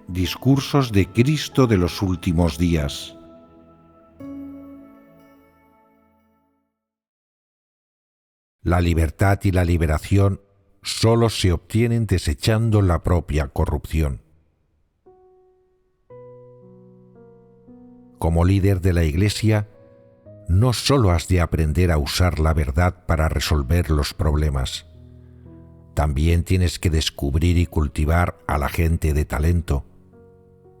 Discursos de Cristo de los últimos días. La libertad y la liberación solo se obtienen desechando la propia corrupción. Como líder de la Iglesia, no solo has de aprender a usar la verdad para resolver los problemas, también tienes que descubrir y cultivar a la gente de talento,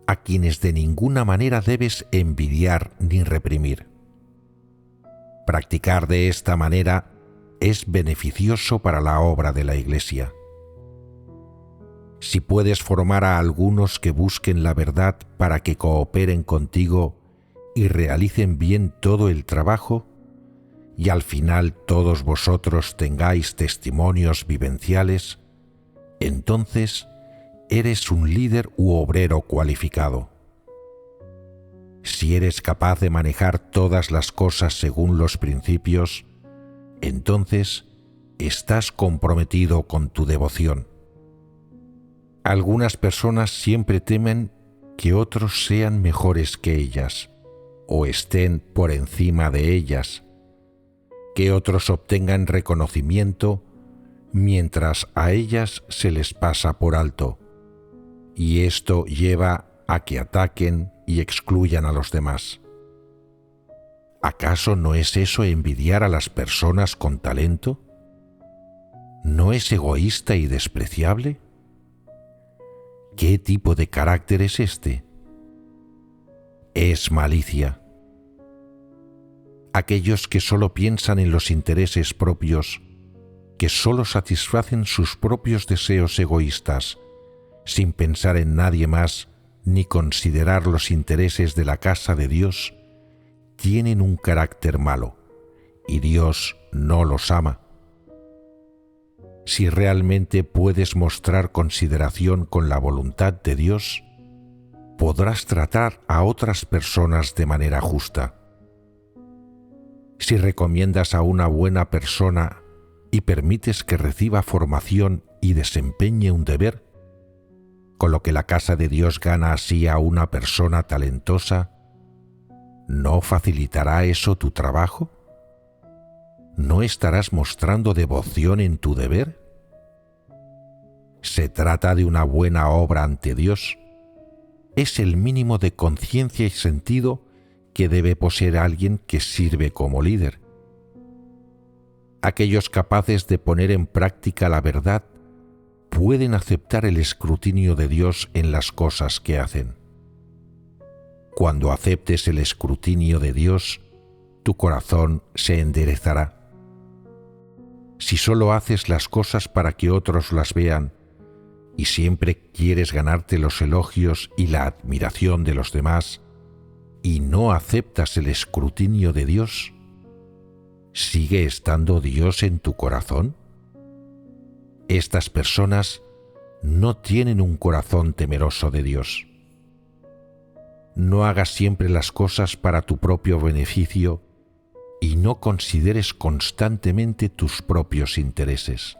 a quienes de ninguna manera debes envidiar ni reprimir. Practicar de esta manera es beneficioso para la obra de la Iglesia. Si puedes formar a algunos que busquen la verdad para que cooperen contigo y realicen bien todo el trabajo, y al final todos vosotros tengáis testimonios vivenciales, entonces eres un líder u obrero cualificado. Si eres capaz de manejar todas las cosas según los principios, entonces estás comprometido con tu devoción. Algunas personas siempre temen que otros sean mejores que ellas o estén por encima de ellas, que otros obtengan reconocimiento mientras a ellas se les pasa por alto, y esto lleva a que ataquen y excluyan a los demás. ¿Acaso no es eso envidiar a las personas con talento? ¿No es egoísta y despreciable? ¿Qué tipo de carácter es este? Es malicia. Aquellos que solo piensan en los intereses propios, que solo satisfacen sus propios deseos egoístas, sin pensar en nadie más ni considerar los intereses de la casa de Dios, tienen un carácter malo, y Dios no los ama. Si realmente puedes mostrar consideración con la voluntad de Dios, podrás tratar a otras personas de manera justa. Si recomiendas a una buena persona y permites que reciba formación y desempeñe un deber, con lo que la casa de Dios gana así a una persona talentosa, ¿no facilitará eso tu trabajo? ¿No estarás mostrando devoción en tu deber? Se trata de una buena obra ante Dios. Es el mínimo de conciencia y sentido que debe poseer alguien que sirve como líder. Aquellos capaces de poner en práctica la verdad pueden aceptar el escrutinio de Dios en las cosas que hacen. Cuando aceptes el escrutinio de Dios, tu corazón se enderezará. Si solo haces las cosas para que otros las vean y siempre quieres ganarte los elogios y la admiración de los demás y no aceptas el escrutinio de Dios, ¿sigue estando Dios en tu corazón? Estas personas no tienen un corazón temeroso de Dios. No hagas siempre las cosas para tu propio beneficio y no consideres constantemente tus propios intereses.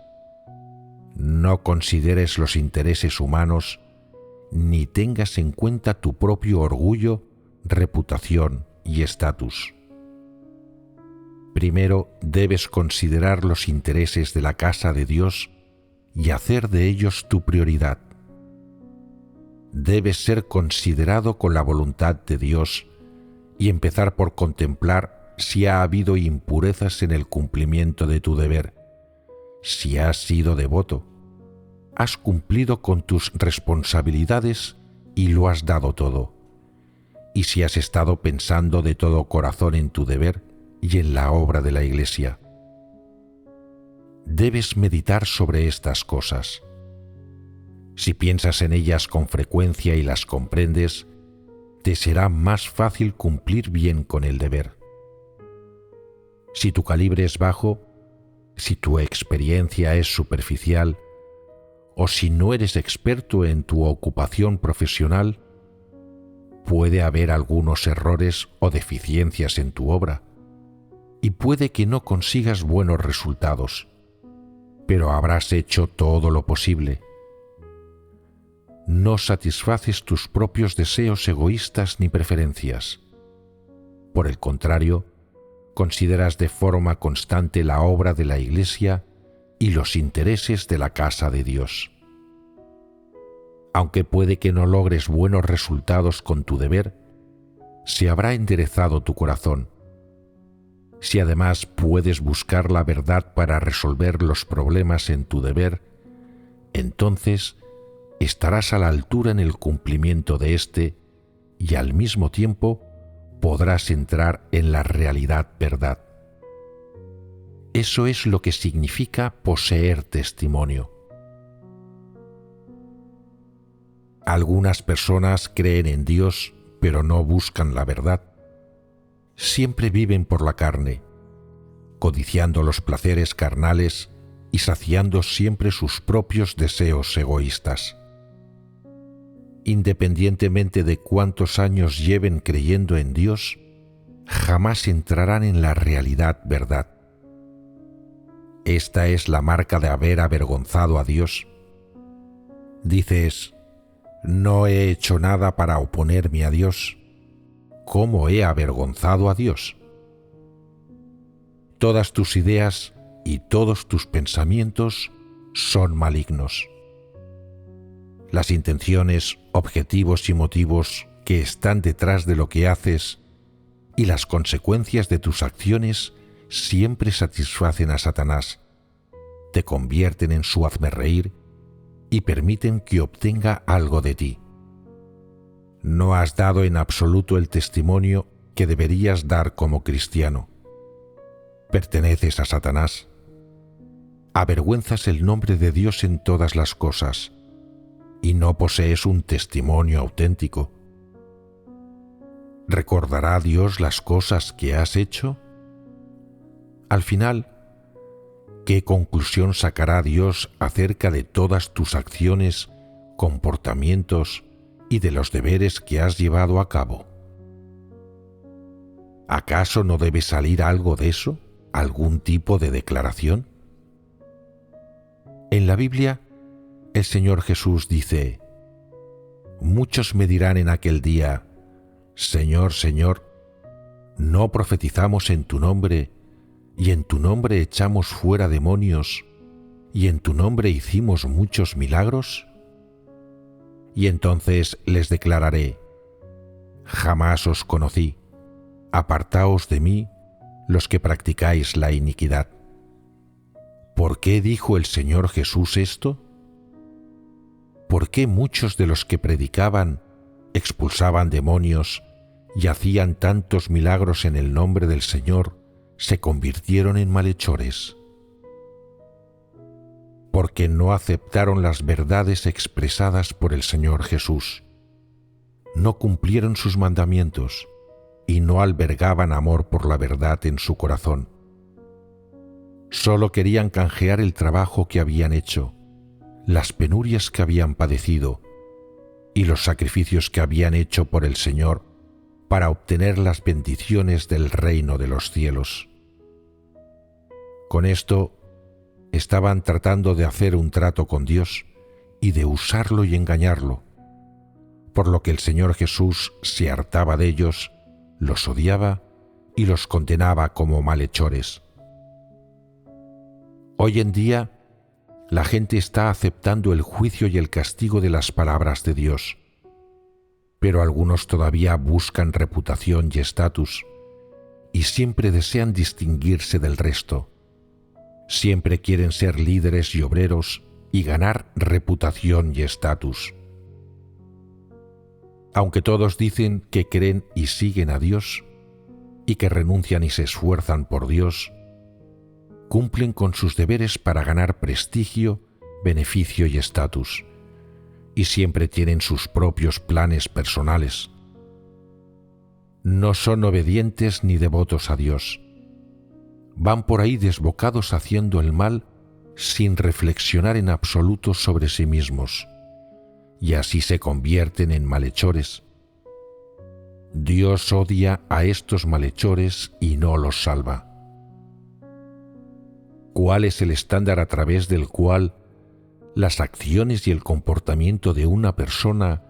No consideres los intereses humanos ni tengas en cuenta tu propio orgullo, reputación y estatus. Primero debes considerar los intereses de la casa de Dios y hacer de ellos tu prioridad. Debes ser considerado con la voluntad de Dios y empezar por contemplar si ha habido impurezas en el cumplimiento de tu deber, si has sido devoto, has cumplido con tus responsabilidades y lo has dado todo, y si has estado pensando de todo corazón en tu deber y en la obra de la Iglesia. Debes meditar sobre estas cosas. Si piensas en ellas con frecuencia y las comprendes, te será más fácil cumplir bien con el deber. Si tu calibre es bajo, si tu experiencia es superficial, o si no eres experto en tu ocupación profesional, puede haber algunos errores o deficiencias en tu obra, y puede que no consigas buenos resultados, pero habrás hecho todo lo posible. no satisfaces tus propios deseos egoístas ni preferencias. Por el contrario, consideras de forma constante la obra de la Iglesia y los intereses de la casa de Dios. Aunque puede que no logres buenos resultados con tu deber, se habrá enderezado tu corazón. Si además puedes buscar la verdad para resolver los problemas en tu deber, entonces estarás a la altura en el cumplimiento de éste y al mismo tiempo podrás entrar en la realidad verdad. Eso es lo que significa poseer testimonio. Algunas personas creen en Dios, pero no buscan la verdad. Siempre viven por la carne, codiciando los placeres carnales y saciando siempre sus propios deseos egoístas. Independientemente de cuántos años lleven creyendo en Dios, jamás entrarán en la realidad verdad. Esta es la marca de haber avergonzado a Dios. Dices: no he hecho nada para oponerme a Dios. ¿Cómo he avergonzado a Dios? Todas tus ideas y todos tus pensamientos son malignos. Las intenciones, objetivos y motivos que están detrás de lo que haces y las consecuencias de tus acciones siempre satisfacen a Satanás, te convierten en su hazmerreír y permiten que obtenga algo de ti. No has dado en absoluto el testimonio que deberías dar como cristiano. Perteneces a Satanás. Avergüenzas el nombre de Dios en todas las cosas y no posees un testimonio auténtico. ¿Recordará Dios las cosas que has hecho? Al final, ¿qué conclusión sacará Dios acerca de todas tus acciones, comportamientos y de los deberes que has llevado a cabo? ¿Acaso no debe salir algo de eso? ¿Algún tipo de declaración? En la Biblia, el Señor Jesús dice: muchos me dirán en aquel día: Señor, Señor, ¿no profetizamos en tu nombre, y en tu nombre echamos fuera demonios, y en tu nombre hicimos muchos milagros? Y entonces les declararé: jamás os conocí, apartaos de mí, los que practicáis la iniquidad. ¿Por qué dijo el Señor Jesús esto? ¿Por qué muchos de los que predicaban, expulsaban demonios y hacían tantos milagros en el nombre del Señor, se convirtieron en malhechores? Porque no aceptaron las verdades expresadas por el Señor Jesús, no cumplieron sus mandamientos y no albergaban amor por la verdad en su corazón. Solo querían canjear el trabajo que habían hecho, las penurias que habían padecido y los sacrificios que habían hecho por el Señor para obtener las bendiciones del reino de los cielos. Con esto, estaban tratando de hacer un trato con Dios y de usarlo y engañarlo, por lo que el Señor Jesús se hartaba de ellos, los odiaba y los condenaba como malhechores. Hoy en día, la gente está aceptando el juicio y el castigo de las palabras de Dios, pero algunos todavía buscan reputación y estatus, y siempre desean distinguirse del resto. Siempre quieren ser líderes y obreros y ganar reputación y estatus. Aunque todos dicen que creen y siguen a Dios, y que renuncian y se esfuerzan por Dios, cumplen con sus deberes para ganar prestigio, beneficio y estatus, y siempre tienen sus propios planes personales. No son obedientes ni devotos a Dios. Van por ahí desbocados haciendo el mal sin reflexionar en absoluto sobre sí mismos, y así se convierten en malhechores. Dios odia a estos malhechores y no los salva. ¿Cuál es el estándar a través del cual las acciones y el comportamiento de una persona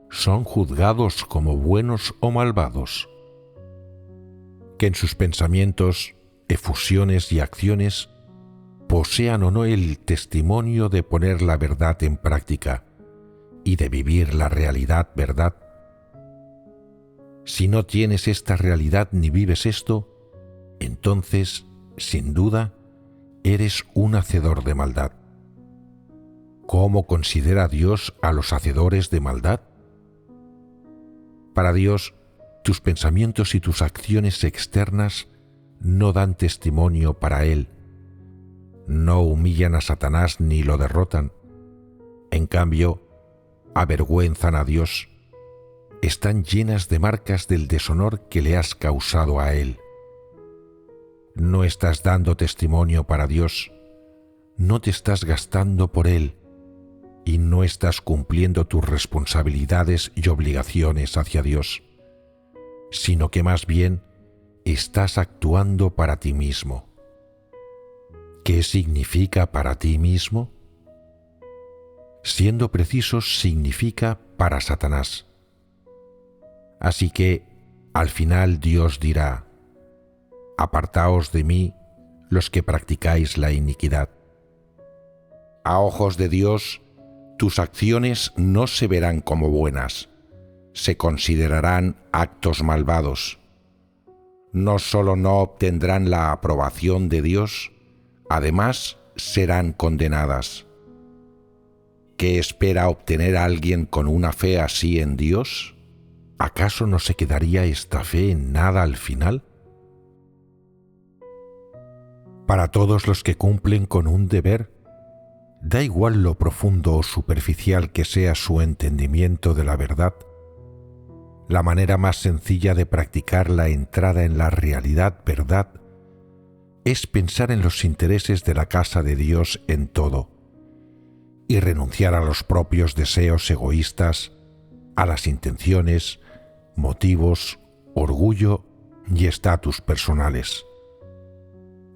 son juzgados como buenos o malvados, que en sus pensamientos, efusiones y acciones posean o no el testimonio de poner la verdad en práctica y de vivir la realidad verdad. Si no tienes esta realidad ni vives esto, entonces, sin duda, eres un hacedor de maldad. ¿Cómo considera Dios a los hacedores de maldad? Para Dios, tus pensamientos y tus acciones externas no dan testimonio para Él. No humillan a Satanás ni lo derrotan. En cambio, avergüenzan a Dios. Están llenas de marcas del deshonor que le has causado a Él. No estás dando testimonio para Dios, no te estás gastando por Él y no estás cumpliendo tus responsabilidades y obligaciones hacia Dios, sino que más bien estás actuando para ti mismo. ¿Qué significa para ti mismo? Siendo precisos, significa para Satanás. Así que, al final Dios dirá: apartaos de mí, los que practicáis la iniquidad. A ojos de Dios, tus acciones no se verán como buenas, se considerarán actos malvados. No solo no obtendrán la aprobación de Dios, además serán condenadas. ¿Qué espera obtener a alguien con una fe así en Dios? ¿Acaso no se quedaría esta fe en nada al final? Para todos los que cumplen con un deber, da igual lo profundo o superficial que sea su entendimiento de la verdad, la manera más sencilla de practicar la entrada en la realidad verdad es pensar en los intereses de la casa de Dios en todo y renunciar a los propios deseos egoístas, a las intenciones, motivos, orgullo y estatus personales.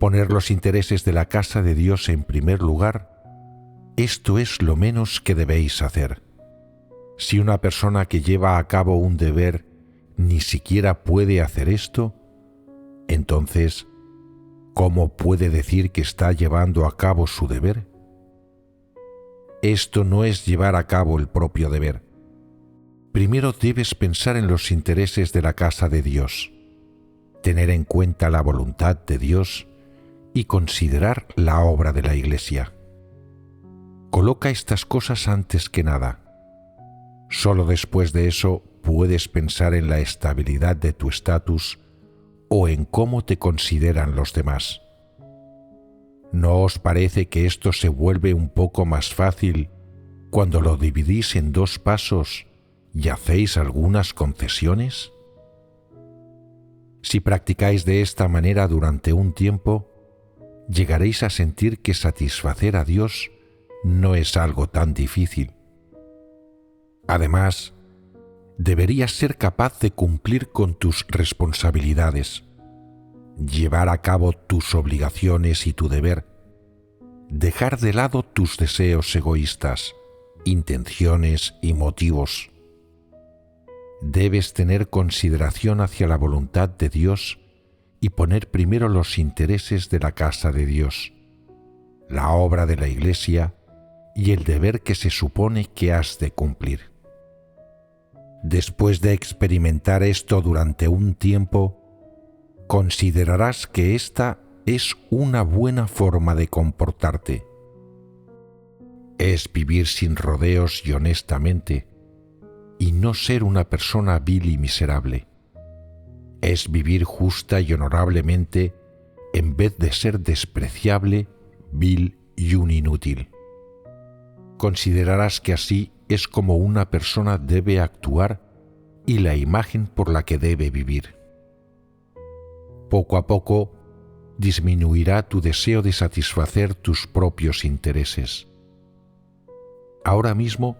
Poner los intereses de la casa de Dios en primer lugar, esto es lo menos que debéis hacer. Si una persona que lleva a cabo un deber ni siquiera puede hacer esto, entonces, ¿cómo puede decir que está llevando a cabo su deber? Esto no es llevar a cabo el propio deber. Primero debes pensar en los intereses de la casa de Dios, tener en cuenta la voluntad de Dios y considerar la obra de la Iglesia. Coloca estas cosas antes que nada. Solo después de eso puedes pensar en la estabilidad de tu estatus o en cómo te consideran los demás. ¿No os parece que esto se vuelve un poco más fácil cuando lo dividís en dos pasos y hacéis algunas concesiones? Si practicáis de esta manera durante un tiempo, llegaréis a sentir que satisfacer a Dios no es algo tan difícil. Además, deberías ser capaz de cumplir con tus responsabilidades, llevar a cabo tus obligaciones y tu deber, dejar de lado tus deseos egoístas, intenciones y motivos. Debes tener consideración hacia la voluntad de Dios y poner primero los intereses de la casa de Dios, la obra de la Iglesia y el deber que se supone que has de cumplir. Después de experimentar esto durante un tiempo, considerarás que esta es una buena forma de comportarte. Es vivir sin rodeos y honestamente, y no ser una persona vil y miserable. Es vivir justa y honorablemente en vez de ser despreciable, vil y un inútil. Considerarás que así es como una persona debe actuar y la imagen por la que debe vivir. Poco a poco disminuirá tu deseo de satisfacer tus propios intereses. Ahora mismo,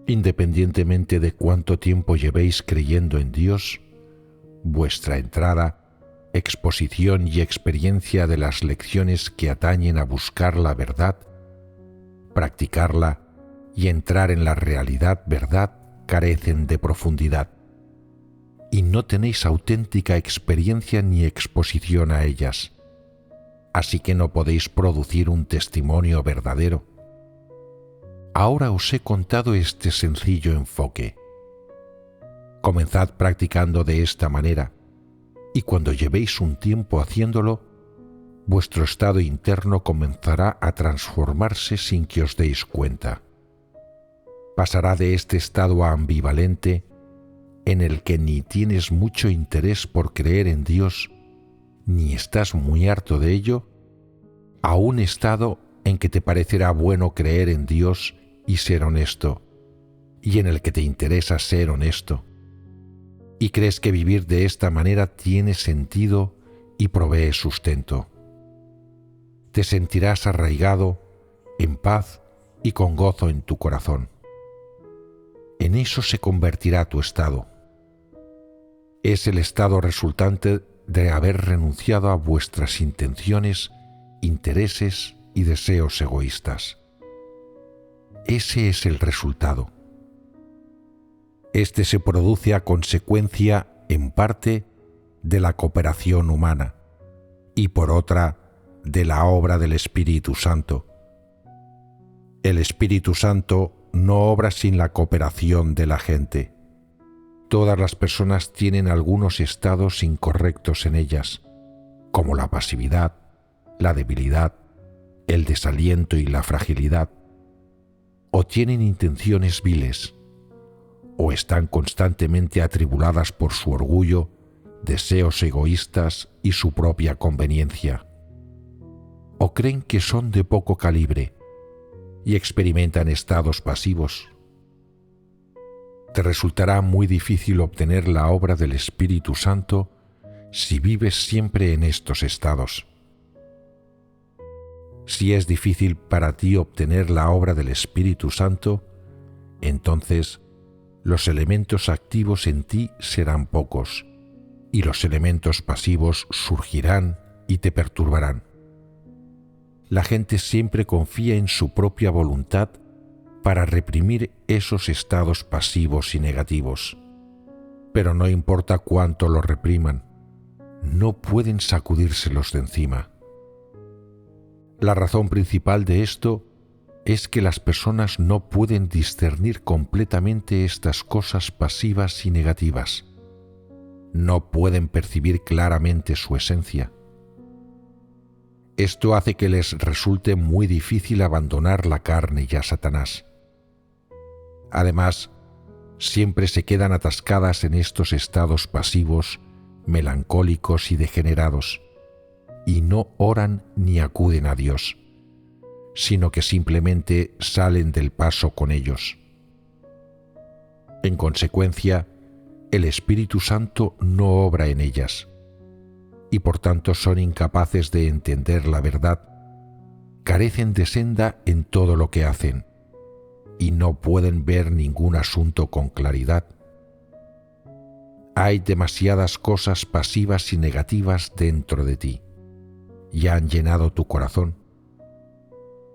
independientemente de cuánto tiempo llevéis creyendo en Dios, vuestra entrada, exposición y experiencia de las lecciones que atañen a buscar la verdad practicarla y entrar en la realidad verdad carecen de profundidad, y no tenéis auténtica experiencia ni exposición a ellas, así que no podéis producir un testimonio verdadero. Ahora os he contado este sencillo enfoque. Comenzad practicando de esta manera, y cuando llevéis un tiempo haciéndolo, vuestro estado interno comenzará a transformarse sin que os deis cuenta. Pasará de este estado ambivalente, en el que ni tienes mucho interés por creer en Dios, ni estás muy harto de ello, a un estado en que te parecerá bueno creer en Dios y ser honesto, y en el que te interesa ser honesto, y crees que vivir de esta manera tiene sentido y provee sustento. Te sentirás arraigado, en paz y con gozo en tu corazón. En eso se convertirá tu estado. Es el estado resultante de haber renunciado a vuestras intenciones, intereses y deseos egoístas. Ese es el resultado. Este se produce a consecuencia, en parte, de la cooperación humana y por otra, de la obra del Espíritu Santo. El Espíritu Santo no obra sin la cooperación de la gente. Todas las personas tienen algunos estados incorrectos en ellas, como la pasividad, la debilidad, el desaliento y la fragilidad, o tienen intenciones viles, o están constantemente atribuladas por su orgullo, deseos egoístas y su propia conveniencia, o creen que son de poco calibre y experimentan estados pasivos. Te resultará muy difícil obtener la obra del Espíritu Santo si vives siempre en estos estados. Si es difícil para ti obtener la obra del Espíritu Santo, entonces los elementos activos en ti serán pocos, y los elementos pasivos surgirán y te perturbarán. La gente siempre confía en su propia voluntad para reprimir esos estados pasivos y negativos. Pero no importa cuánto los repriman, no pueden sacudírselos de encima. La razón principal de esto es que las personas no pueden discernir completamente estas cosas pasivas y negativas. No pueden percibir claramente su esencia. Esto hace que les resulte muy difícil abandonar la carne y a Satanás. Además, siempre se quedan atascadas en estos estados pasivos, melancólicos y degenerados, y no oran ni acuden a Dios, sino que simplemente salen del paso con ellos. En consecuencia, el Espíritu Santo no obra en ellas, y por tanto son incapaces de entender la verdad, carecen de senda en todo lo que hacen, y no pueden ver ningún asunto con claridad. Hay demasiadas cosas pasivas y negativas dentro de ti, y han llenado tu corazón,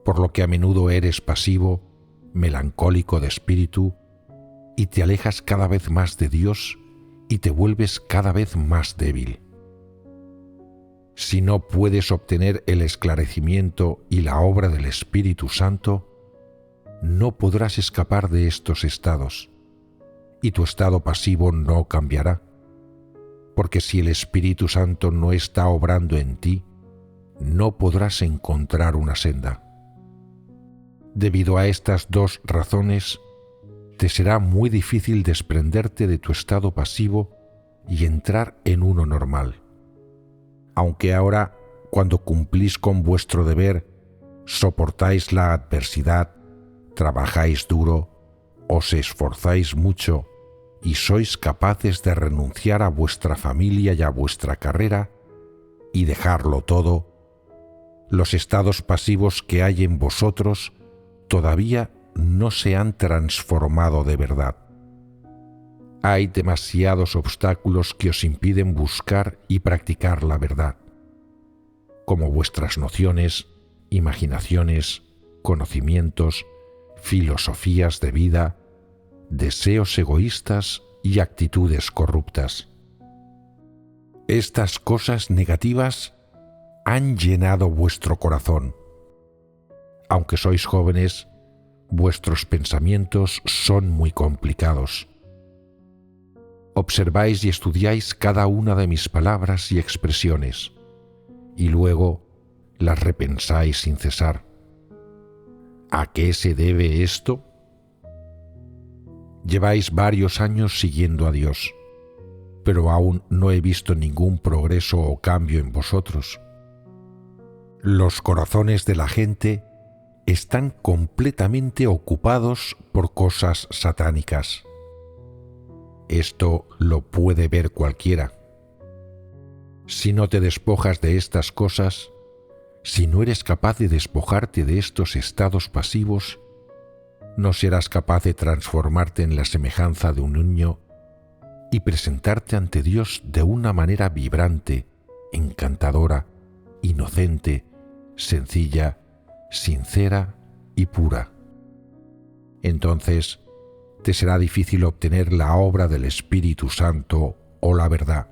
por lo que a menudo eres pasivo, melancólico de espíritu, y te alejas cada vez más de Dios y te vuelves cada vez más débil. Si no puedes obtener el esclarecimiento y la obra del Espíritu Santo, no podrás escapar de estos estados, y tu estado pasivo no cambiará, porque si el Espíritu Santo no está obrando en ti, no podrás encontrar una senda. Debido a estas dos razones, te será muy difícil desprenderte de tu estado pasivo y entrar en uno normal. Aunque ahora, cuando cumplís con vuestro deber, soportáis la adversidad, trabajáis duro, os esforzáis mucho y sois capaces de renunciar a vuestra familia y a vuestra carrera y dejarlo todo, los estados pasivos que hay en vosotros todavía no se han transformado de verdad. Hay demasiados obstáculos que os impiden buscar y practicar la verdad, como vuestras nociones, imaginaciones, conocimientos, filosofías de vida, deseos egoístas y actitudes corruptas. Estas cosas negativas han llenado vuestro corazón. Aunque sois jóvenes, vuestros pensamientos son muy complicados. Observáis y estudiáis cada una de mis palabras y expresiones, y luego las repensáis sin cesar. ¿A qué se debe esto? Lleváis varios años siguiendo a Dios, pero aún no he visto ningún progreso o cambio en vosotros. Los corazones de la gente están completamente ocupados por cosas satánicas. Esto lo puede ver cualquiera. Si no te despojas de estas cosas, si no eres capaz de despojarte de estos estados pasivos, no serás capaz de transformarte en la semejanza de un niño y presentarte ante Dios de una manera vibrante, encantadora, inocente, sencilla, sincera y pura. Entonces, te será difícil obtener la obra del Espíritu Santo o la verdad.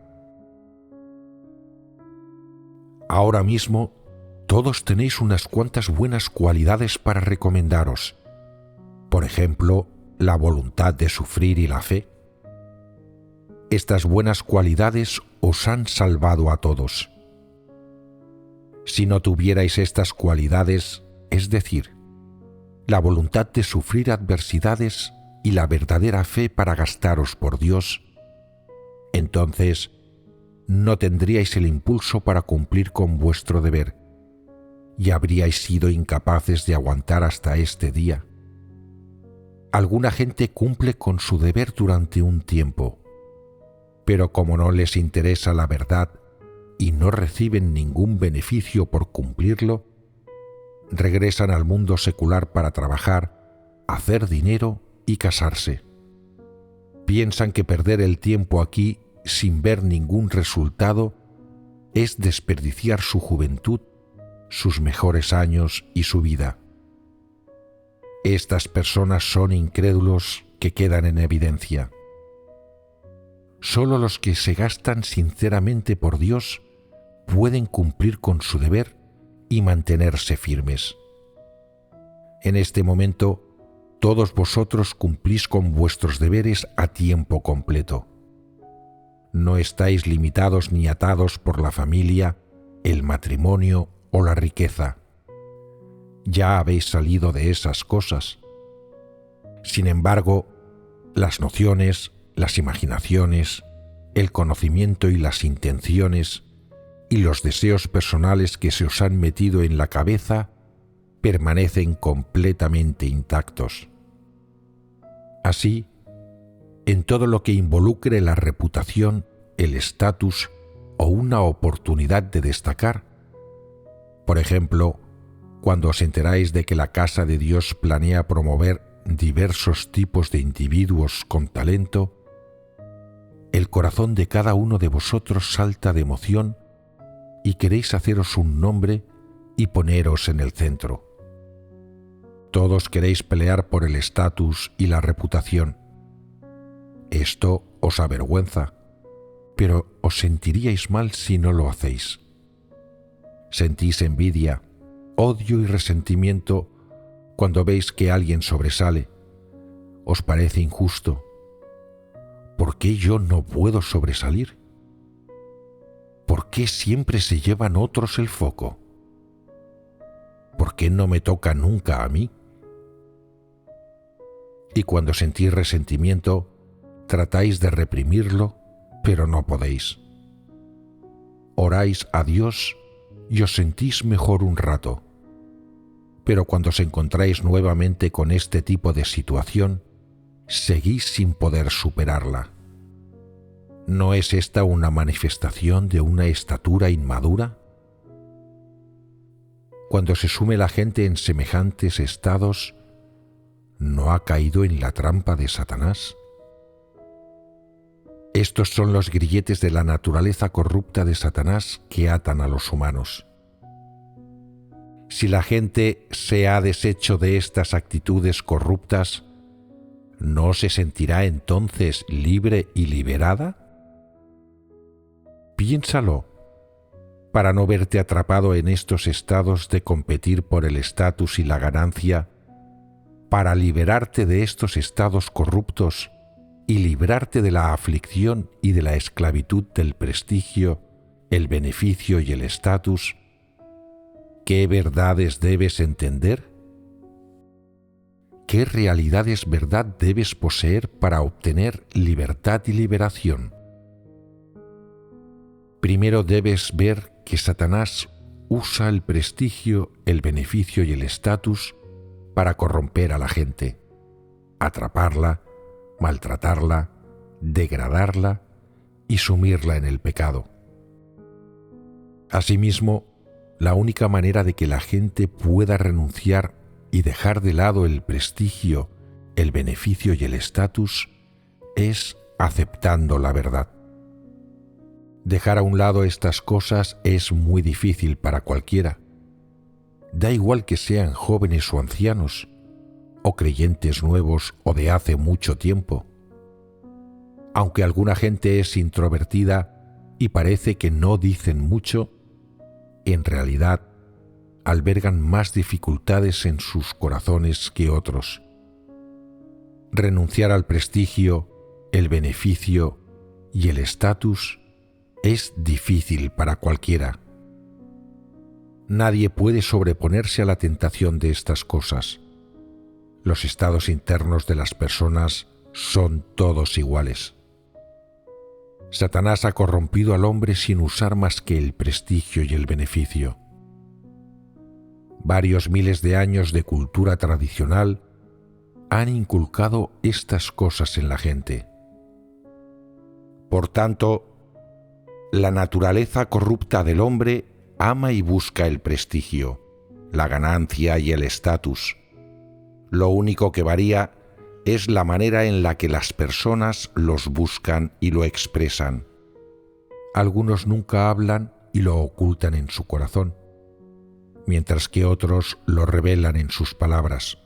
Ahora mismo, todos tenéis unas cuantas buenas cualidades para recomendaros. Por ejemplo, la voluntad de sufrir y la fe. Estas buenas cualidades os han salvado a todos. Si no tuvierais estas cualidades, es decir, la voluntad de sufrir adversidades y la verdadera fe para gastaros por Dios, entonces no tendríais el impulso para cumplir con vuestro deber y habríais sido incapaces de aguantar hasta este día. Alguna gente cumple con su deber durante un tiempo, pero como no les interesa la verdad y no reciben ningún beneficio por cumplirlo, regresan al mundo secular para trabajar, hacer dinero y casarse. Piensan que perder el tiempo aquí sin ver ningún resultado es desperdiciar su juventud, sus mejores años y su vida. Estas personas son incrédulos que quedan en evidencia. Solo los que se gastan sinceramente por Dios pueden cumplir con su deber y mantenerse firmes. En este momento, todos vosotros cumplís con vuestros deberes a tiempo completo. No estáis limitados ni atados por la familia, el matrimonio o la riqueza. Ya habéis salido de esas cosas. Sin embargo, las nociones, las imaginaciones, el conocimiento y las intenciones y los deseos personales que se os han metido en la cabeza permanecen completamente intactos. Así, en todo lo que involucre la reputación, el estatus o una oportunidad de destacar, por ejemplo, cuando os enteráis de que la Casa de Dios planea promover diversos tipos de individuos con talento, el corazón de cada uno de vosotros salta de emoción y queréis haceros un nombre y poneros en el centro. Todos queréis pelear por el estatus y la reputación. Esto os avergüenza, pero os sentiríais mal si no lo hacéis. Sentís envidia, odio y resentimiento cuando veis que alguien sobresale. Os parece injusto. ¿Por qué yo no puedo sobresalir? ¿Por qué siempre se llevan otros el foco? ¿Por qué no me toca nunca a mí? Y cuando sentís resentimiento, tratáis de reprimirlo, pero no podéis. Oráis a Dios y os sentís mejor un rato. Pero cuando os encontráis nuevamente con este tipo de situación, seguís sin poder superarla. ¿No es esta una manifestación de una estatura inmadura? Cuando se sume la gente en semejantes estados, ¿no ha caído en la trampa de Satanás? Estos son los grilletes de la naturaleza corrupta de Satanás que atan a los humanos. Si la gente se ha deshecho de estas actitudes corruptas, ¿no se sentirá entonces libre y liberada? Piénsalo, para no verte atrapado en estos estados de competir por el estatus y la ganancia, para liberarte de estos estados corruptos y librarte de la aflicción y de la esclavitud del prestigio, el beneficio y el estatus. ¿Qué verdades debes entender? ¿Qué realidades verdad debes poseer para obtener libertad y liberación? Primero debes ver que Satanás usa el prestigio, el beneficio y el estatus para corromper a la gente, atraparla, maltratarla, degradarla y sumirla en el pecado. Asimismo, la única manera de que la gente pueda renunciar y dejar de lado el prestigio, el beneficio y el estatus es aceptando la verdad. Dejar a un lado estas cosas es muy difícil para cualquiera. Da igual que sean jóvenes o ancianos, o creyentes nuevos o de hace mucho tiempo. Aunque alguna gente es introvertida y parece que no dicen mucho, en realidad albergan más dificultades en sus corazones que otros. Renunciar al prestigio, el beneficio y el estatus es difícil para cualquiera. Nadie puede sobreponerse a la tentación de estas cosas. Los estados internos de las personas son todos iguales. Satanás ha corrompido al hombre sin usar más que el prestigio y el beneficio. Varios miles de años de cultura tradicional han inculcado estas cosas en la gente. Por tanto, la naturaleza corrupta del hombre ama y busca el prestigio, la ganancia y el estatus. Lo único que varía es la manera en la que las personas los buscan y lo expresan. Algunos nunca hablan y lo ocultan en su corazón, mientras que otros lo revelan en sus palabras.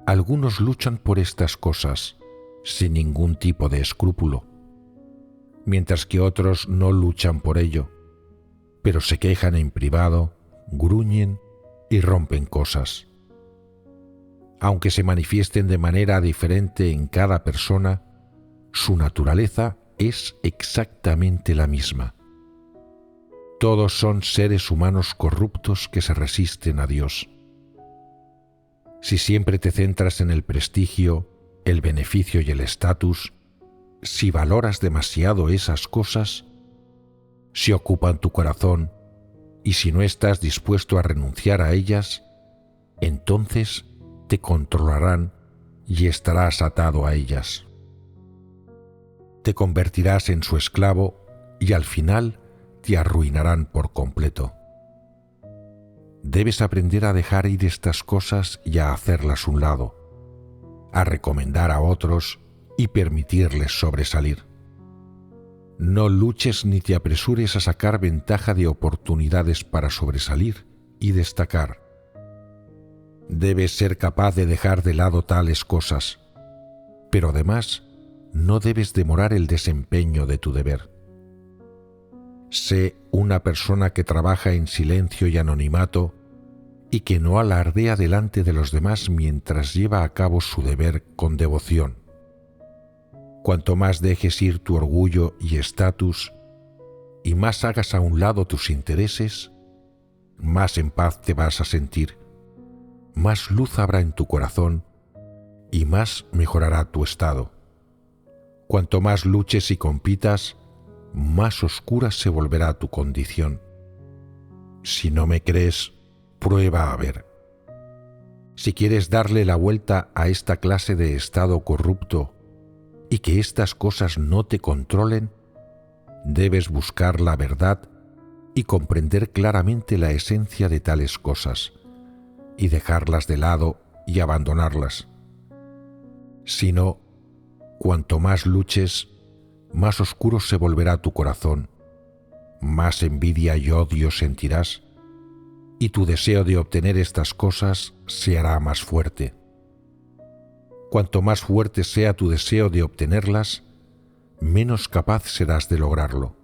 Algunos luchan por estas cosas sin ningún tipo de escrúpulo, mientras que otros no luchan por ello, pero se quejan en privado, gruñen y rompen cosas. Aunque se manifiesten de manera diferente en cada persona, su naturaleza es exactamente la misma. Todos son seres humanos corruptos que se resisten a Dios. Si siempre te centras en el prestigio, el beneficio y el estatus, si valoras demasiado esas cosas, si ocupan tu corazón y si no estás dispuesto a renunciar a ellas, entonces te controlarán y estarás atado a ellas. Te convertirás en su esclavo y al final te arruinarán por completo. Debes aprender a dejar ir estas cosas y a hacerlas un lado, a recomendar a otros y permitirles sobresalir. No luches ni te apresures a sacar ventaja de oportunidades para sobresalir y destacar. Debes ser capaz de dejar de lado tales cosas, pero además no debes demorar el desempeño de tu deber. Sé una persona que trabaja en silencio y anonimato y que no alardea delante de los demás mientras lleva a cabo su deber con devoción. Cuanto más dejes ir tu orgullo y estatus y más hagas a un lado tus intereses, más en paz te vas a sentir, más luz habrá en tu corazón y más mejorará tu estado. Cuanto más luches y compitas, más oscura se volverá tu condición. Si no me crees, prueba a ver. Si quieres darle la vuelta a esta clase de estado corrupto y que estas cosas no te controlen, debes buscar la verdad y comprender claramente la esencia de tales cosas y dejarlas de lado y abandonarlas. Si no, cuanto más luches, más oscuro se volverá tu corazón, más envidia y odio sentirás, y tu deseo de obtener estas cosas se hará más fuerte. Cuanto más fuerte sea tu deseo de obtenerlas, menos capaz serás de lograrlo,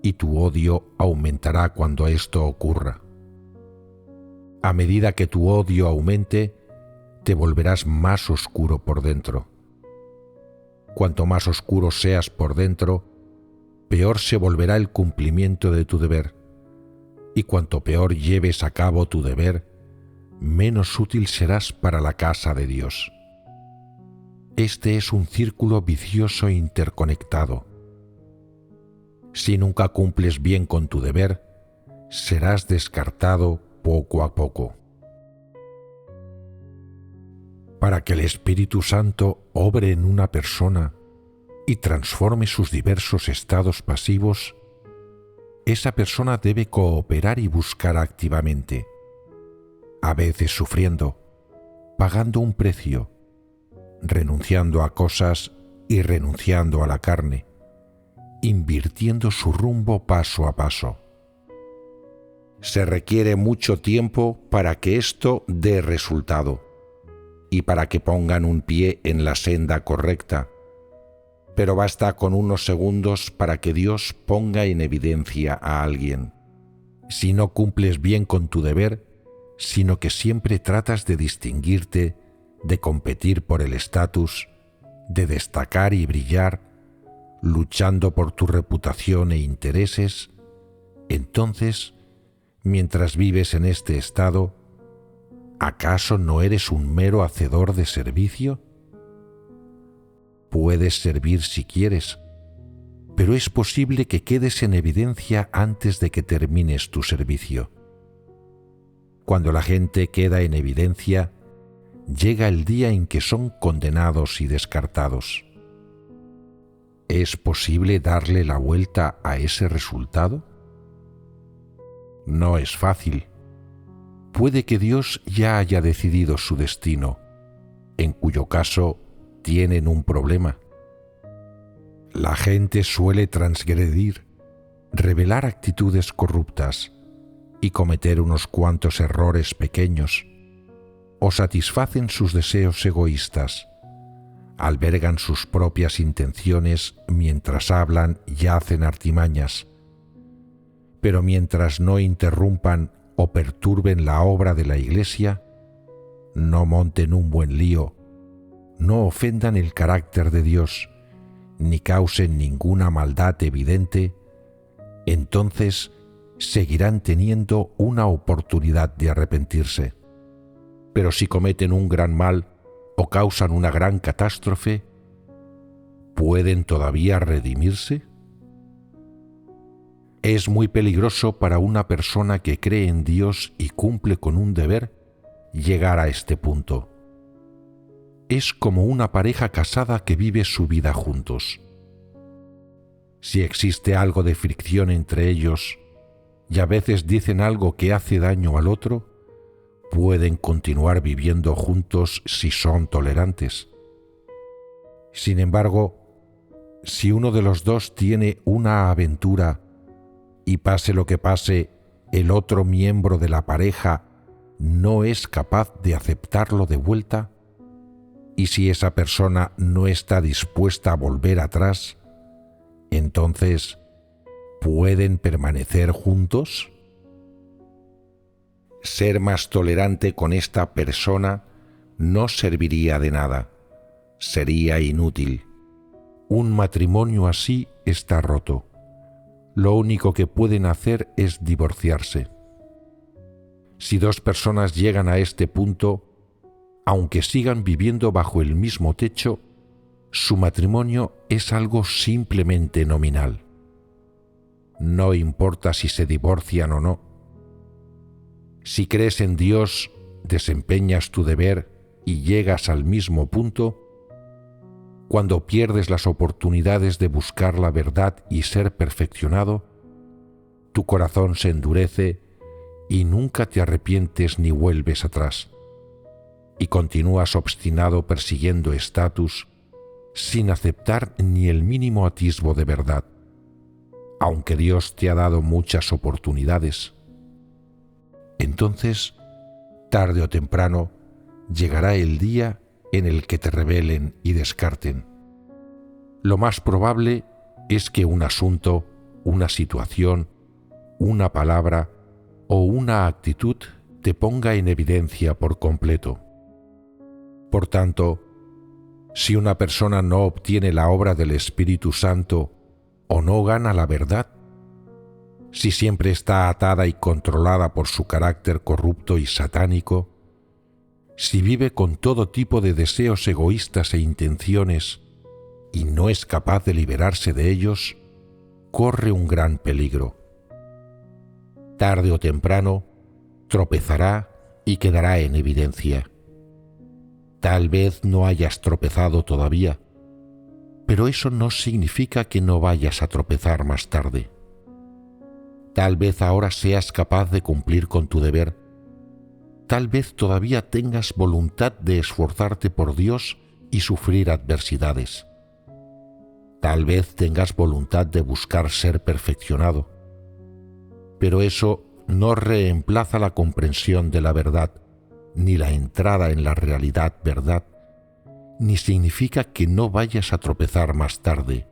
y tu odio aumentará cuando esto ocurra. A medida que tu odio aumente, te volverás más oscuro por dentro. Cuanto más oscuro seas por dentro, peor se volverá el cumplimiento de tu deber, y cuanto peor lleves a cabo tu deber, menos útil serás para la casa de Dios. Este es un círculo vicioso e interconectado. Si nunca cumples bien con tu deber, serás descartado poco a poco. Para que el Espíritu Santo obre en una persona y transforme sus diversos estados pasivos, esa persona debe cooperar y buscar activamente, a veces sufriendo, pagando un precio, renunciando a cosas y renunciando a la carne, invirtiendo su rumbo paso a paso. Se requiere mucho tiempo para que esto dé resultado y para que pongan un pie en la senda correcta, pero basta con unos segundos para que Dios ponga en evidencia a alguien. Si no cumples bien con tu deber, sino que siempre tratas de distinguirte, de competir por el estatus, de destacar y brillar, luchando por tu reputación e intereses, entonces, mientras vives en este estado, ¿acaso no eres un mero hacedor de servicio? Puedes servir si quieres, pero es posible que quedes en evidencia antes de que termines tu servicio. Cuando la gente queda en evidencia, llega el día en que son condenados y descartados. ¿Es posible darle la vuelta a ese resultado? No es fácil. Puede que Dios ya haya decidido su destino, en cuyo caso tienen un problema. La gente suele transgredir, revelar actitudes corruptas y cometer unos cuantos errores pequeños, o satisfacen sus deseos egoístas, albergan sus propias intenciones mientras hablan y hacen artimañas, pero mientras no interrumpan o perturben la obra de la Iglesia, no monten un buen lío, no ofendan el carácter de Dios, ni causen ninguna maldad evidente, entonces seguirán teniendo una oportunidad de arrepentirse. Pero si cometen un gran mal o causan una gran catástrofe, ¿pueden todavía redimirse? Es muy peligroso para una persona que cree en Dios y cumple con un deber llegar a este punto. Es como una pareja casada que vive su vida juntos. Si existe algo de fricción entre ellos y a veces dicen algo que hace daño al otro, pueden continuar viviendo juntos si son tolerantes. Sin embargo, si uno de los dos tiene una aventura y pase lo que pase, el otro miembro de la pareja no es capaz de aceptarlo de vuelta, y si esa persona no está dispuesta a volver atrás, entonces, ¿pueden permanecer juntos? Ser más tolerante con esta persona no serviría de nada, sería inútil. Un matrimonio así está roto. Lo único que pueden hacer es divorciarse. Si dos personas llegan a este punto, aunque sigan viviendo bajo el mismo techo, su matrimonio es algo simplemente nominal. No importa si se divorcian o no. Si crees en Dios, desempeñas tu deber y llegas al mismo punto, cuando pierdes las oportunidades de buscar la verdad y ser perfeccionado, tu corazón se endurece y nunca te arrepientes ni vuelves atrás, y continúas obstinado persiguiendo estatus sin aceptar ni el mínimo atisbo de verdad, aunque Dios te ha dado muchas oportunidades. entonces, tarde o temprano, llegará el día en el que te rebelen y descarten. Lo más probable es que un asunto, una situación, una palabra o una actitud te ponga en evidencia por completo. Por tanto, si una persona no obtiene la obra del Espíritu Santo o no gana la verdad, si siempre está atada y controlada por su carácter corrupto y satánico, si vive con todo tipo de deseos egoístas e intenciones y no es capaz de liberarse de ellos, corre un gran peligro. Tarde o temprano, tropezará y quedará en evidencia. Tal vez no hayas tropezado todavía, pero eso no significa que no vayas a tropezar más tarde. Tal vez ahora seas capaz de cumplir con tu deber. Tal vez todavía tengas voluntad de esforzarte por Dios y sufrir adversidades. Tal vez tengas voluntad de buscar ser perfeccionado. Pero eso no reemplaza la comprensión de la verdad, ni la entrada en la realidad verdad, ni significa que no vayas a tropezar más tarde,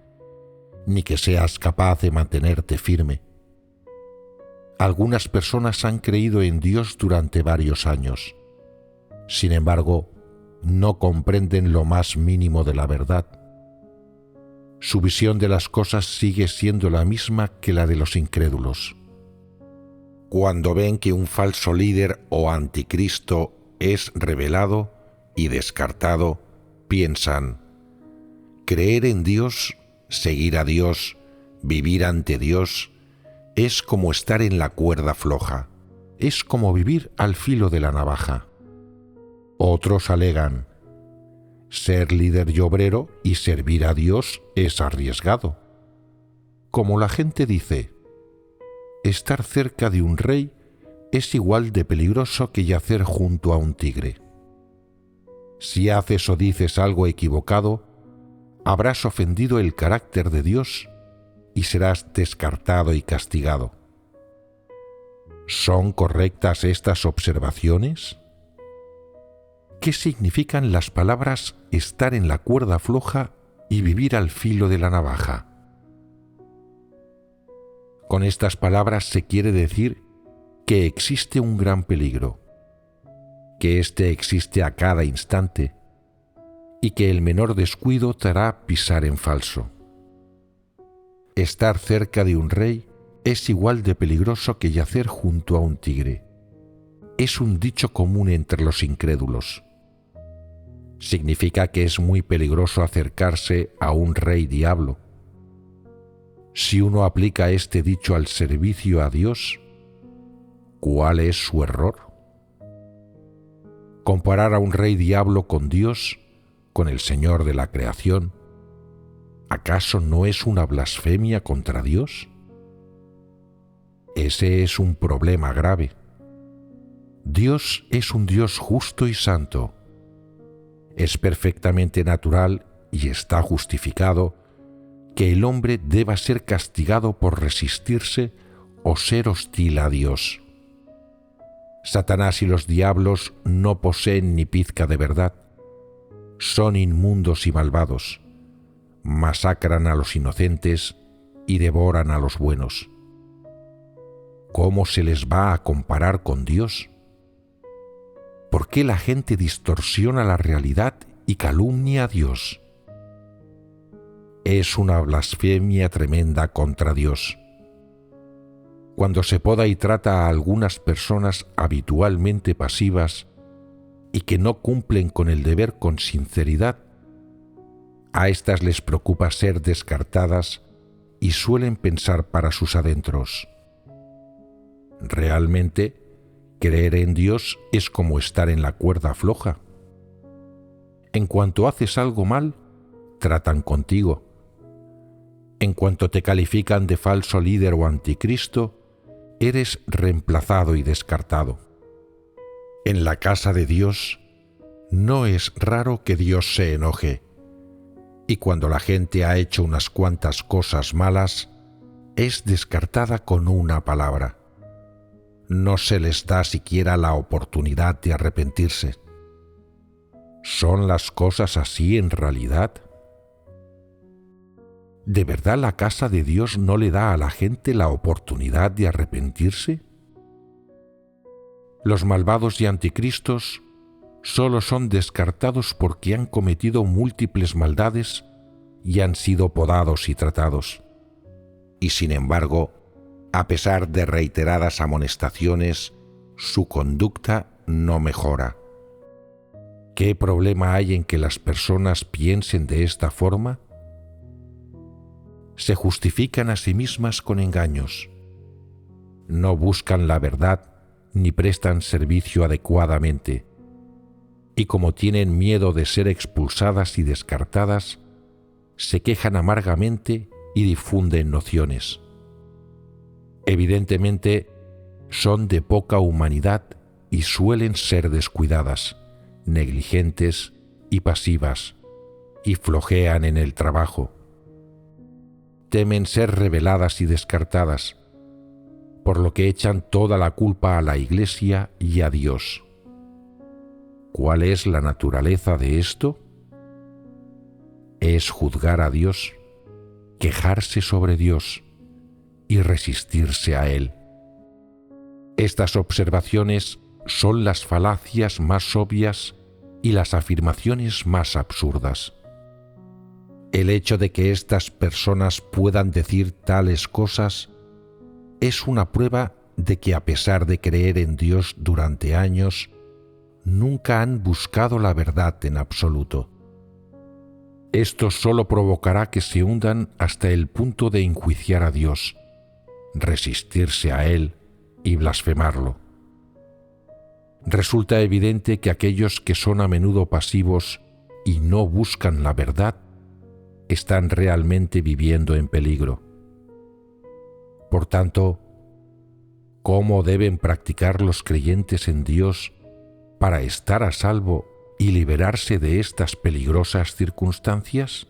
ni que seas capaz de mantenerte firme. Algunas personas han creído en Dios durante varios años. Sin embargo, no comprenden lo más mínimo de la verdad. Su visión de las cosas sigue siendo la misma que la de los incrédulos. Cuando ven que un falso líder o anticristo es revelado y descartado, piensan: creer en Dios, seguir a Dios, vivir ante Dios, es como estar en la cuerda floja, es como vivir al filo de la navaja. Otros alegan: ser líder y obrero y servir a Dios es arriesgado. Como la gente dice, estar cerca de un rey es igual de peligroso que yacer junto a un tigre. Si haces o dices algo equivocado, habrás ofendido el carácter de Dios y serás descartado y castigado. ¿Son correctas estas observaciones? ¿Qué significan las palabras estar en la cuerda floja y vivir al filo de la navaja? Con estas palabras se quiere decir que existe un gran peligro, que éste existe a cada instante y que el menor descuido te hará pisar en falso. Estar cerca de un rey es igual de peligroso que yacer junto a un tigre. Es un dicho común entre los incrédulos. Significa que es muy peligroso acercarse a un rey diablo. Si uno aplica este dicho al servicio a Dios, ¿cuál es su error? Comparar a un rey diablo con Dios, con el Señor de la creación, ¿acaso no es una blasfemia contra Dios? Ese es un problema grave. Dios es un Dios justo y santo. Es perfectamente natural y está justificado que el hombre deba ser castigado por resistirse o ser hostil a Dios. Satanás y los diablos no poseen ni pizca de verdad. Son inmundos y malvados. Masacran a los inocentes y devoran a los buenos. ¿Cómo se les va a comparar con Dios? ¿Por qué la gente distorsiona la realidad y calumnia a Dios? Es una blasfemia tremenda contra Dios. Cuando se poda y trata a algunas personas habitualmente pasivas y que no cumplen con el deber con sinceridad, a estas les preocupa ser descartadas y suelen pensar para sus adentros: realmente, creer en Dios es como estar en la cuerda floja. En cuanto haces algo mal, tratan contigo. En cuanto te califican de falso líder o anticristo, eres reemplazado y descartado. En la casa de Dios no es raro que Dios se enoje, y cuando la gente ha hecho unas cuantas cosas malas, es descartada con una palabra. no se les da siquiera la oportunidad de arrepentirse. ¿Son las cosas así en realidad? ¿De verdad la casa de Dios no le da a la gente la oportunidad de arrepentirse? Los malvados y anticristos solo son descartados porque han cometido múltiples maldades y han sido podados y tratados. Y sin embargo, a pesar de reiteradas amonestaciones, su conducta no mejora. ¿Qué problema hay en que las personas piensen de esta forma? Se justifican a sí mismas con engaños. No buscan la verdad ni prestan servicio adecuadamente. Y como tienen miedo de ser expulsadas y descartadas, se quejan amargamente y difunden nociones. Evidentemente, son de poca humanidad y suelen ser descuidadas, negligentes y pasivas, y flojean en el trabajo. Temen ser reveladas y descartadas, por lo que echan toda la culpa a la Iglesia y a Dios. ¿Cuál es la naturaleza de esto? Es juzgar a Dios, quejarse sobre Dios y resistirse a Él. Estas observaciones son las falacias más obvias y las afirmaciones más absurdas. El hecho de que estas personas puedan decir tales cosas es una prueba de que, a pesar de creer en Dios durante años, nunca han buscado la verdad en absoluto. Esto solo provocará que se hundan hasta el punto de enjuiciar a Dios, resistirse a Él y blasfemarlo. Resulta evidente que aquellos que son a menudo pasivos y no buscan la verdad están realmente viviendo en peligro. Por tanto, ¿cómo deben practicar los creyentes en Dios para estar a salvo y liberarse de estas peligrosas circunstancias?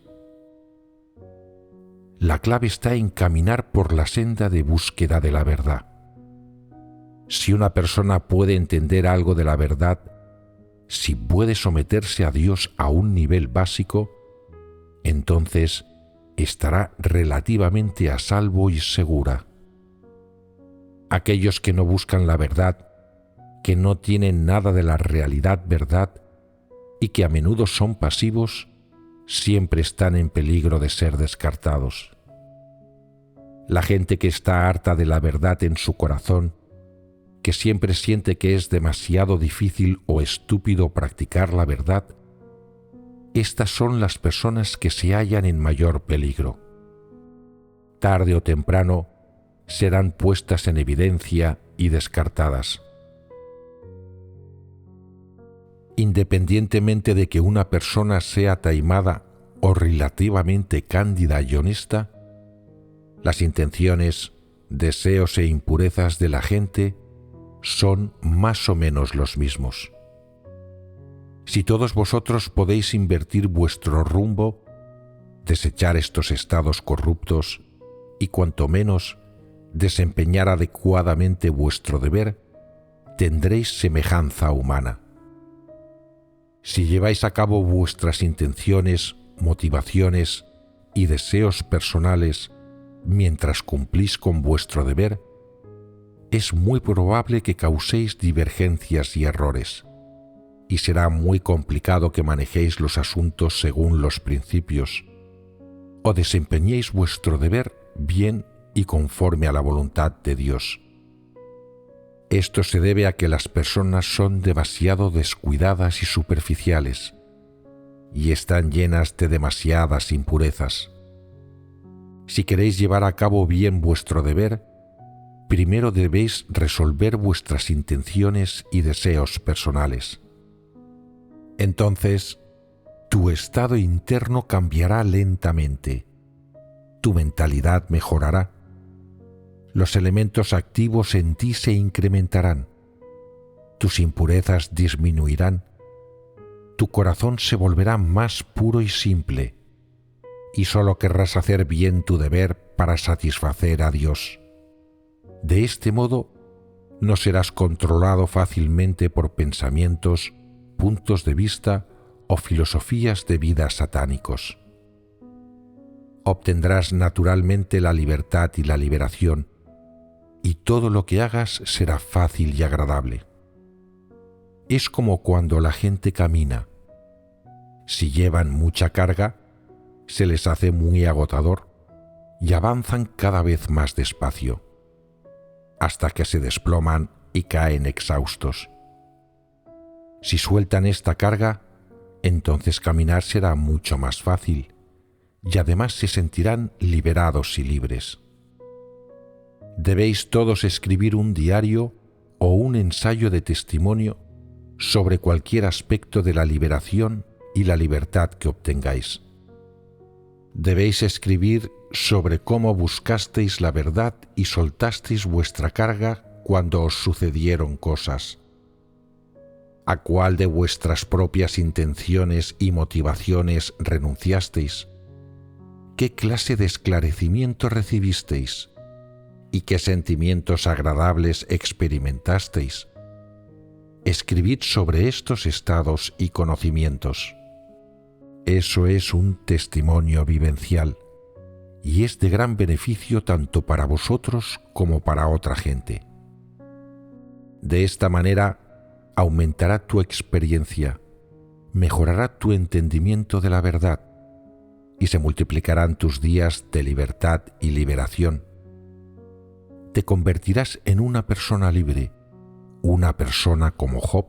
La clave está en caminar por la senda de búsqueda de la verdad. Si una persona puede entender algo de la verdad, si puede someterse a Dios a un nivel básico, entonces estará relativamente a salvo y segura. Aquellos que no buscan la verdad, que no tienen nada de la realidad verdad y que a menudo son pasivos, siempre están en peligro de ser descartados. La gente que está harta de la verdad en su corazón, que siempre siente que es demasiado difícil o estúpido practicar la verdad, estas son las personas que se hallan en mayor peligro. Tarde o temprano serán puestas en evidencia y descartadas. Independientemente de que una persona sea taimada o relativamente cándida y honesta, las intenciones, deseos e impurezas de la gente son más o menos los mismos. Si todos vosotros podéis invertir vuestro rumbo, desechar estos estados corruptos y cuanto menos desempeñar adecuadamente vuestro deber, tendréis semejanza humana. Si lleváis a cabo vuestras intenciones, motivaciones y deseos personales mientras cumplís con vuestro deber, es muy probable que causéis divergencias y errores, y será muy complicado que manejéis los asuntos según los principios, o desempeñéis vuestro deber bien y conforme a la voluntad de Dios. Esto se debe a que las personas son demasiado descuidadas y superficiales, y están llenas de demasiadas impurezas. Si queréis llevar a cabo bien vuestro deber, primero debéis resolver vuestras intenciones y deseos personales. Entonces, tu estado interno cambiará lentamente, tu mentalidad mejorará, los elementos activos en ti se incrementarán, tus impurezas disminuirán, tu corazón se volverá más puro y simple, y solo querrás hacer bien tu deber para satisfacer a Dios. De este modo, no serás controlado fácilmente por pensamientos, puntos de vista o filosofías de vida satánicos. Obtendrás naturalmente la libertad y la liberación, y todo lo que hagas será fácil y agradable. Es como cuando la gente camina. Si llevan mucha carga, se les hace muy agotador y avanzan cada vez más despacio, hasta que se desploman y caen exhaustos. Si sueltan esta carga, entonces caminar será mucho más fácil y además se sentirán liberados y libres. Debéis todos escribir un diario o un ensayo de testimonio sobre cualquier aspecto de la liberación y la libertad que obtengáis. Debéis escribir sobre cómo buscasteis la verdad y soltasteis vuestra carga cuando os sucedieron cosas. ¿A cuál de vuestras propias intenciones y motivaciones renunciasteis? ¿Qué clase de esclarecimiento recibisteis? ¿Y qué sentimientos agradables experimentasteis? Escribid sobre estos estados y conocimientos. Eso es un testimonio vivencial y es de gran beneficio tanto para vosotros como para otra gente. De esta manera aumentará tu experiencia, mejorará tu entendimiento de la verdad y se multiplicarán tus días de libertad y liberación. Te convertirás en una persona libre, una persona como Job.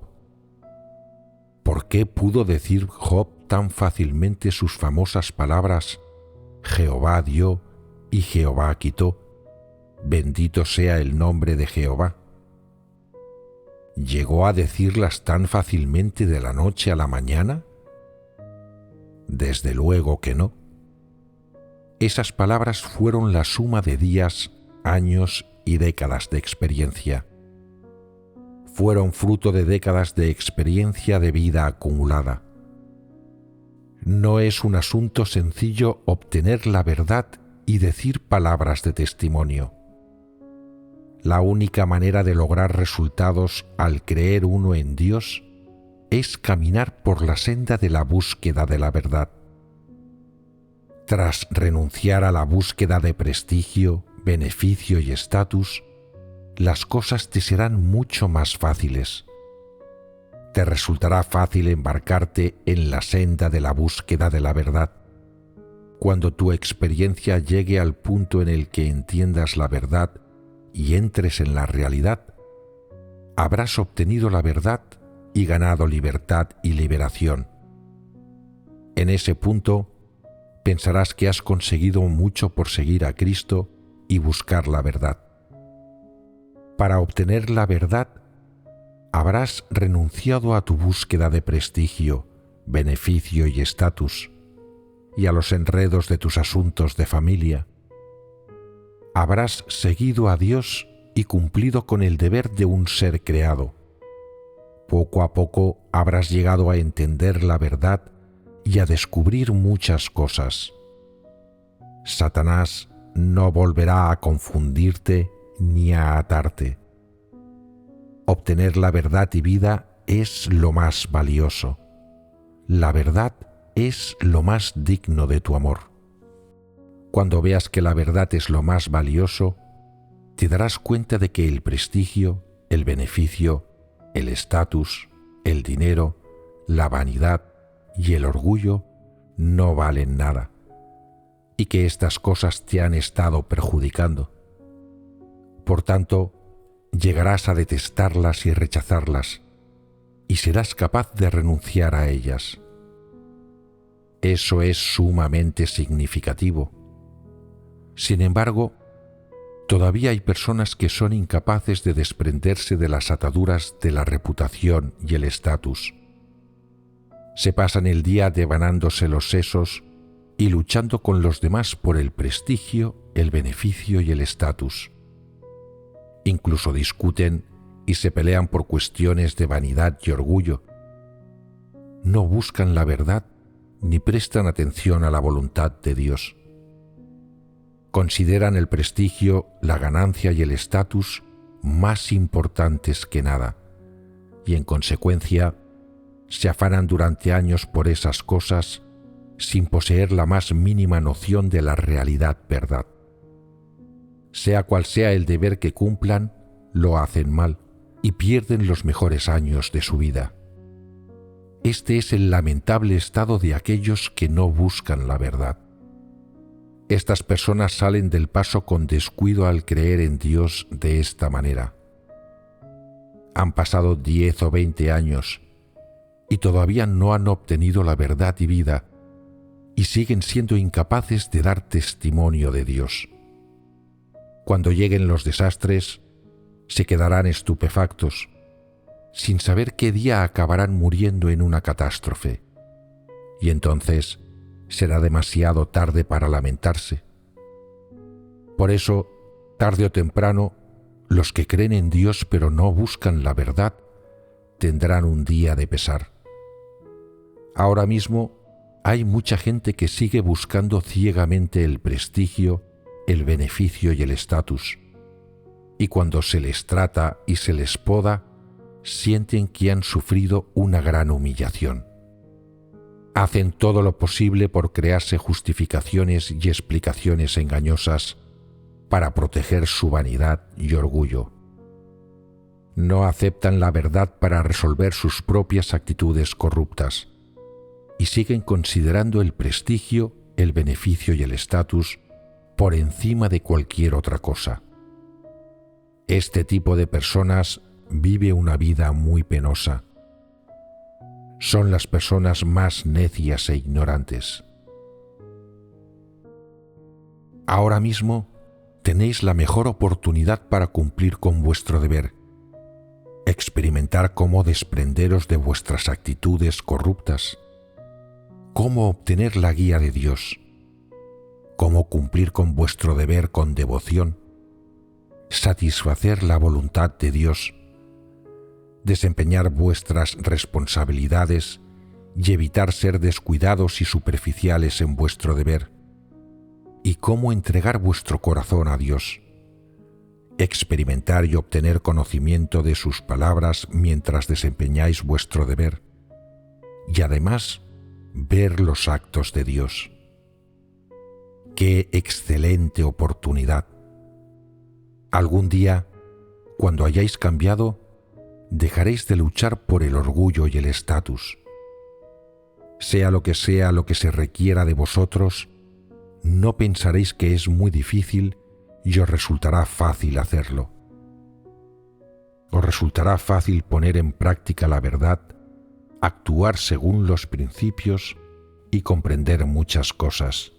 ¿Por qué pudo decir Job tan fácilmente sus famosas palabras: Jehová dio y Jehová quitó, bendito sea el nombre de Jehová? ¿Llegó a decirlas tan fácilmente de la noche a la mañana? Desde luego que no. Esas palabras fueron la suma de días, años y décadas de experiencia. Fueron fruto de décadas de experiencia de vida acumulada. No es un asunto sencillo obtener la verdad y decir palabras de testimonio. La única manera de lograr resultados al creer uno en Dios es caminar por la senda de la búsqueda de la verdad. Tras renunciar a la búsqueda de prestigio, beneficio y estatus, las cosas te serán mucho más fáciles. Te resultará fácil embarcarte en la senda de la búsqueda de la verdad. Cuando tu experiencia llegue al punto en el que entiendas la verdad y entres en la realidad, habrás obtenido la verdad y ganado libertad y liberación. En ese punto, pensarás que has conseguido mucho por seguir a Cristo y buscar la verdad. Para obtener la verdad, habrás renunciado a tu búsqueda de prestigio, beneficio y estatus, y a los enredos de tus asuntos de familia. Habrás seguido a Dios y cumplido con el deber de un ser creado. Poco a poco habrás llegado a entender la verdad y a descubrir muchas cosas. Satanás no volverá a confundirte ni a atarte. Obtener la verdad y vida es lo más valioso. La verdad es lo más digno de tu amor. Cuando veas que la verdad es lo más valioso, te darás cuenta de que el prestigio, el beneficio, el estatus, el dinero, la vanidad y el orgullo no valen nada, y que estas cosas te han estado perjudicando. Por tanto, llegarás a detestarlas y rechazarlas, y serás capaz de renunciar a ellas. Eso es sumamente significativo. Sin embargo, todavía hay personas que son incapaces de desprenderse de las ataduras de la reputación y el estatus. Se pasan el día devanándose los sesos y luchando con los demás por el prestigio, el beneficio y el estatus. Incluso discuten y se pelean por cuestiones de vanidad y orgullo. No buscan la verdad ni prestan atención a la voluntad de Dios. Consideran el prestigio, la ganancia y el estatus más importantes que nada, y en consecuencia se afanan durante años por esas cosas sin poseer la más mínima noción de la realidad verdad. Sea cual sea el deber que cumplan, lo hacen mal y pierden los mejores años de su vida. Este es el lamentable estado de aquellos que no buscan la verdad. Estas personas salen del paso con descuido al creer en Dios de esta manera. Han pasado 10 o 20 años y todavía no han obtenido la verdad y vida y siguen siendo incapaces de dar testimonio de Dios. Cuando lleguen los desastres, se quedarán estupefactos, sin saber qué día acabarán muriendo en una catástrofe, y entonces será demasiado tarde para lamentarse. Por eso, tarde o temprano, los que creen en Dios pero no buscan la verdad, tendrán un día de pesar. Ahora mismo hay mucha gente que sigue buscando ciegamente el prestigio, el beneficio y el estatus, y cuando se les trata y se les poda, sienten que han sufrido una gran humillación. Hacen todo lo posible por crearse justificaciones y explicaciones engañosas para proteger su vanidad y orgullo. No aceptan la verdad para resolver sus propias actitudes corruptas y siguen considerando el prestigio, el beneficio y el estatus por encima de cualquier otra cosa. Este tipo de personas vive una vida muy penosa. Son las personas más necias e ignorantes. Ahora mismo tenéis la mejor oportunidad para cumplir con vuestro deber, experimentar cómo desprenderos de vuestras actitudes corruptas, cómo obtener la guía de Dios, cómo cumplir con vuestro deber con devoción, satisfacer la voluntad de Dios, desempeñar vuestras responsabilidades y evitar ser descuidados y superficiales en vuestro deber, y cómo entregar vuestro corazón a Dios, experimentar y obtener conocimiento de sus palabras mientras desempeñáis vuestro deber, y además ver los actos de Dios. ¡Qué excelente oportunidad! Algún día, cuando hayáis cambiado, dejaréis de luchar por el orgullo y el estatus. Sea lo que se requiera de vosotros, no pensaréis que es muy difícil y os resultará fácil hacerlo. Os resultará fácil poner en práctica la verdad, actuar según los principios y comprender muchas cosas.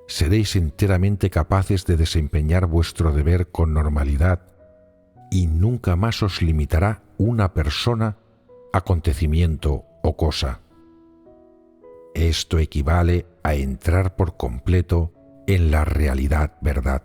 Seréis enteramente capaces de desempeñar vuestro deber con normalidad y nunca más os limitará una persona, acontecimiento o cosa. Esto equivale a entrar por completo en la realidad verdad.